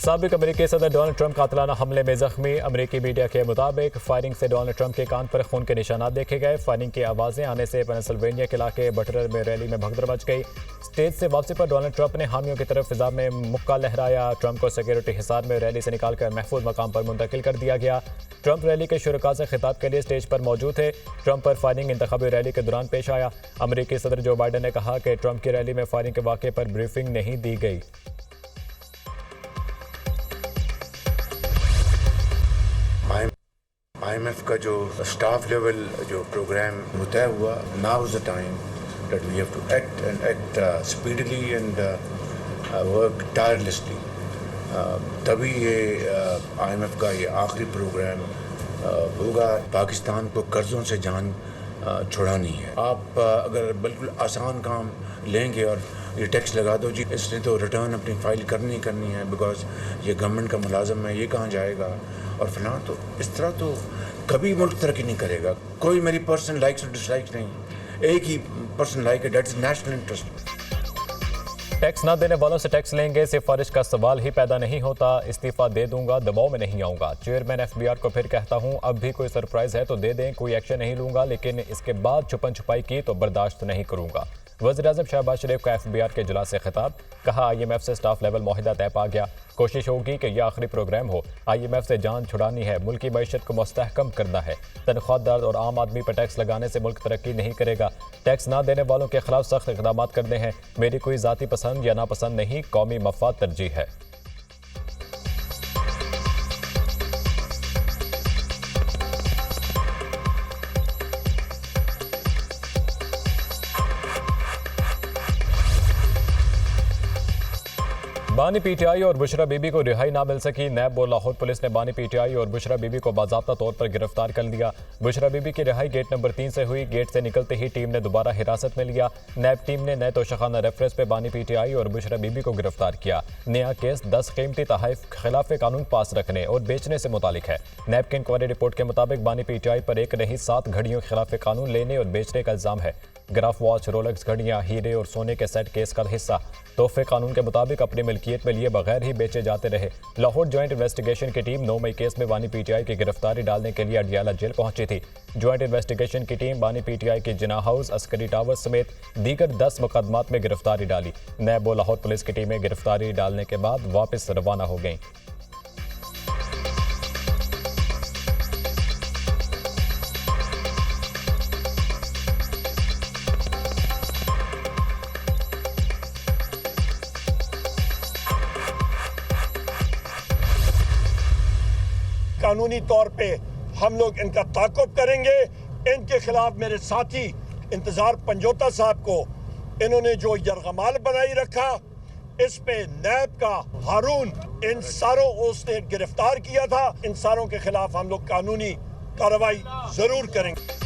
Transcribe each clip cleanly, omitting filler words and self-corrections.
साबिक अमेरिकी सदर डोनाल्ड ट्रंप कातिलाना हमले में जख्मी। अमेरिकी मीडिया के मुताबिक फायरिंग से डोनाल्ड ट्रंप के कान पर खून के निशानात देखे गए। फायरिंग की आवाजें आने से पेंसिल्वेनिया के इलाके बटलर में रैली में भगदड़ मच गई। स्टेज से वापसी पर डोनाल्ड ट्रंप ने हामियों की तरफ फिजा में मुक्का लहराया। ट्रंप को सिक्योरिटी हिसार में रैली से निकालकर महफूज मकाम पर मुंतकिल कर दिया गया। ट्रंप रैली के शुरका से खिताब के लिए स्टेज पर मौजूद थे। ट्रंप पर फायरिंग इंतखाबी रैली के दौरान पेश आया। अमेरिकी सदर जो बाइडन ने कहा कि ट्रंप की रैली में फायरिंग के वाक़े पर ब्रीफिंग नहीं दी गई। IMF का जो स्टाफ लेवल जो प्रोग्राम तय हुआ, now is the time that we have to act and act speedily and work tirelessly. तभी ये IMF का ये आखिरी प्रोग्राम होगा। पाकिस्तान को कर्ज़ों से जान छुड़ानी है। आप अगर बिल्कुल आसान काम लेंगे और ये टैक्स लगा दो जी, इसने तो रिटर्न अपनी फाइल करनी है बिकॉज ये गवर्नमेंट का मुलाजम है, ये कहाँ जाएगा और फिलहाल तो इस तरह तो कभी मुल्क तरक्की नहीं करेगा। कोई मेरी पर्सनल लाइक्स और डिसलाइक्स नहीं, एक ही पर्सनल लाइक है, that is national interest. Tax ना देने वालों से टैक्स लेंगे, सिफारिश का सवाल ही पैदा नहीं होता। इस्तीफा दे दूंगा, दबाव में नहीं आऊंगा। चेयरमैन FBR को फिर कहता हूं, अब भी कोई सरप्राइज है तो दे दें, कोई एक्शन नहीं लूंगा, लेकिन इसके बाद छुपन छुपाई की तो बर्दाश्त नहीं करूंगा। वज़ीर-ए-आज़म शहबाज शरीफ का FBR के इजलास से खिताब। कहा, IMF से स्टाफ लेवल मुआहिदा तय पा गया। कोशिश होगी कि यह आखिरी प्रोग्राम हो। IMF से जान छुड़ानी है, मुल्क की मईशत को मुस्तहकम करना है। तनख्वाहदार और आम आदमी पर टैक्स लगाने से मुल्क तरक्की नहीं करेगा। टैक्स ना देने वालों के खिलाफ सख्त इक़दाम करने हैं। मेरी कोई ज़ाती पसंद या नापसंद नहीं, कौमी मफाद तरजीह है। बानी PTI और बुशरा बीबी को रिहाई ना मिल सकी। नैब और लाहौर पुलिस ने बानी PTI और बुशरा बीबी को बाज़ाब्ता तौर पर गिरफ्तार कर लिया। बुशरा बीबी की रिहाई गेट नंबर 3 से हुई। गेट से निकलते ही टीम ने दोबारा हिरासत में लिया। नैब टीम ने नए तोशाखाना रेफरेंस पे बानी PTI और बुशरा बीबी को गिरफ्तार किया। नया केस 10 कीमती तोहफे खिलाफ कानून पास रखने और बेचने से मुतालिक है। नैब की इंक्वायरी रिपोर्ट के मुताबिक बानी PTI पर एक नहीं 7 घड़ियों के खिलाफ कानून लेने और बेचने का इल्जाम है। ग्राफ वॉच, रोलेक्स घड़ियां, हीरे और सोने के सेट केस का हिस्सा। तोहफे कानून के मुताबिक अपनी मिल्कियत में लिए बगैर ही बेचे जाते रहे। लाहौर जॉइंट इन्वेस्टिगेशन की टीम 9 मई केस में बानी PTI की गिरफ्तारी डालने के लिए अडियाला जेल पहुंची थी। जॉइंट इन्वेस्टिगेशन की टीम बानी PTI के जिना हाउस, अस्करी टावर समेत दीगर 10 मुकदमात में गिरफ्तारी डाली। नैब और लाहौर पुलिस की टीमें गिरफ्तारी डालने के बाद वापस रवाना हो गईं। कानूनी तौर पे हम लोग इनका ताक़ुब करेंगे। इनके खिलाफ मेरे साथी इंतजार पंजोता साहब को इन्होंने जो यरगमाल बनाई रखा, इस पे नैब का हारून इन सारों उसने गिरफ्तार किया था। इन सारों के खिलाफ हम लोग कानूनी कार्रवाई जरूर करेंगे।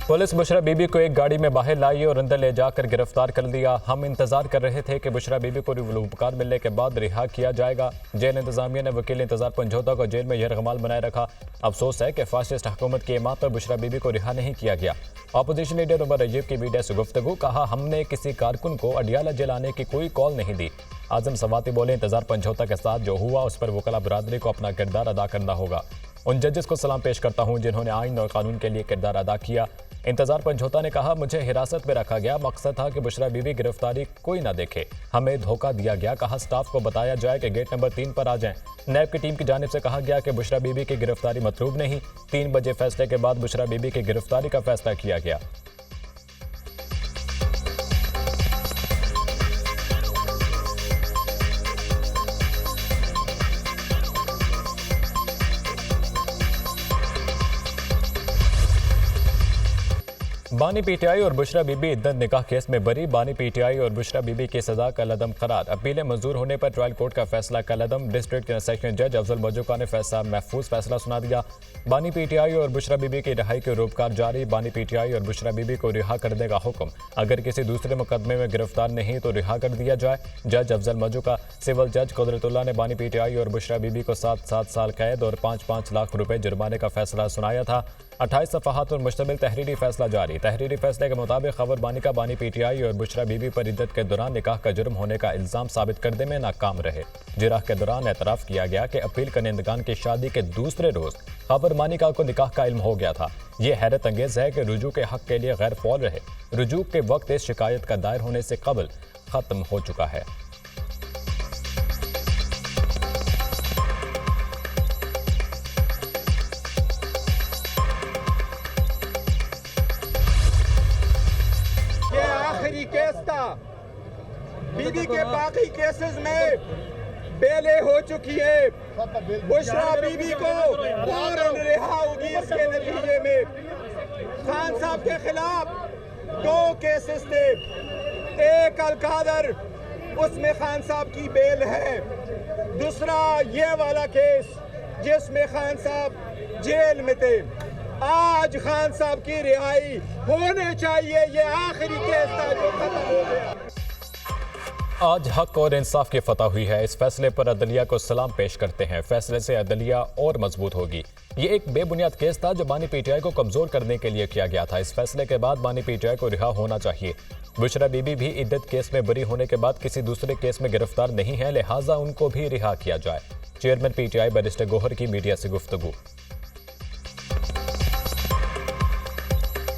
पुलिस बुशरा बीबी को एक गाड़ी में बाहर लाई और अंदर ले जाकर गिरफ्तार कर लिया। हम इंतजार कर रहे थे कि बुशरा बीबी को रिवॉल्वर मिलने के बाद रिहा किया जाएगा। जेल इंतजामिया ने वकील इंतजार पंजोता को जेल में यरगमाल बनाए रखा। अफसोस है कि फासिस्ट हुकूमत की इमारत पर बुशरा बीबी को रिहा नहीं किया गया। अपोजिशन लीडर उमर रजीब की मीडिया से गुफ्तगू। कहा, हमने किसी कारकुन को अडियाला जेल आने की कोई कॉल नहीं दी। आजम सवाती बोले, इंतजार पंजोता के साथ जो हुआ उस पर वकला बरादरी को अपना किरदार अदा करना होगा। उन जजेस को सलाम पेश करता हूँ जिन्होंने आइन और कानून के लिए किरदार अदा किया। इंतजार पंजोता ने कहा, मुझे हिरासत में रखा गया, मकसद था कि बुशरा बीबी गिरफ्तारी कोई ना देखे। हमें धोखा दिया गया। कहा, स्टाफ को बताया जाए कि गेट नंबर 3 पर आ जाएं। नैब की टीम की जानिब से कहा गया कि बुशरा बीबी की गिरफ्तारी मतलूब नहीं। 3 बजे फैसले के बाद बुशरा बीबी की गिरफ्तारी का फैसला किया गया। बानी PTI और बुशरा बीबी इद्दत निकाह केस में बरी। बानी PTI और बुशरा बीबी की सजा का लदम करार। अपीलें मंजूर होने पर ट्रायल कोर्ट का फैसला का लदम। डिस्ट्रिक्ट सेशन जज अफजल मजूका ने फैसला महफूज फैसला सुना दिया। बानी PTI और बुशरा बीबी की रिहाई के रोपकार जारी। बानी PTI और बुशरा बीबी को रिहा करने का हुक्म। अगर किसी दूसरे मुकदमे में गिरफ्तार नहीं तो रिहा कर दिया जाए। जज अफजल मजूका। सिविल जज कुदरतुल्लाह ने बानी PTI और बुशरा बीबी को 7 साल कैद और 5-5 लाख रुपए जुर्माने का फैसला सुनाया था। 28 सफ़हात पर मुश्तमिल तहरीरी फैसला जारी। तहरीरी फैसले के मुताबिक खबर बानी का बानी पीटीआई और बुशरा बीबी पर इद्दत के दौरान निकाह का जुर्म होने का इल्ज़ाम साबित करने में नाकाम रहे। जिराह के दौरान एतराफ़ किया गया कि अपील करनेंदगान की शादी के दूसरे रोज़ खबर मानिका को निकाह का इल्म हो गया था। ये हैरत अंगेज़ है कि रुजू के हक़ के लिए गैर फौल रहे। रुजू के वक्त इस शिकायत का दायर होने से कबल ख़त्म हो चुका है। ये आखिरी केस था। बीबी के बाकी केसेस में बेलें हो चुकी है। बुशरा बीबी को फौरन रिहा होगी। इसके नतीजे में खान साहब के खिलाफ 2 केसेस थे। एक अलकादर, उसमें खान साहब की बेल है। दूसरा ये वाला केस जिसमें खान साहब जेल में थे। आज खान साहब की रिहाई होने चाहिए। ये आखिरी केस था जो खत्म हो गया। आज हक और इंसाफ की फतह हुई है। इस फैसले पर अदलिया को सलाम पेश करते हैं। फैसले से अदलिया और मजबूत होगी। ये एक बेबुनियाद केस था जो बानी पीटीआई को कमजोर करने के लिए किया गया था। इस फैसले के बाद बानी पीटीआई को रिहा होना चाहिए। बुशरा बीबी भी इद्दत केस में बरी होने के बाद किसी दूसरे केस में गिरफ्तार नहीं है, लिहाजा उनको भी रिहा किया जाए। चेयरमैन पीटीआई बैरिस्टर गोहर की मीडिया से गुफ्तगू।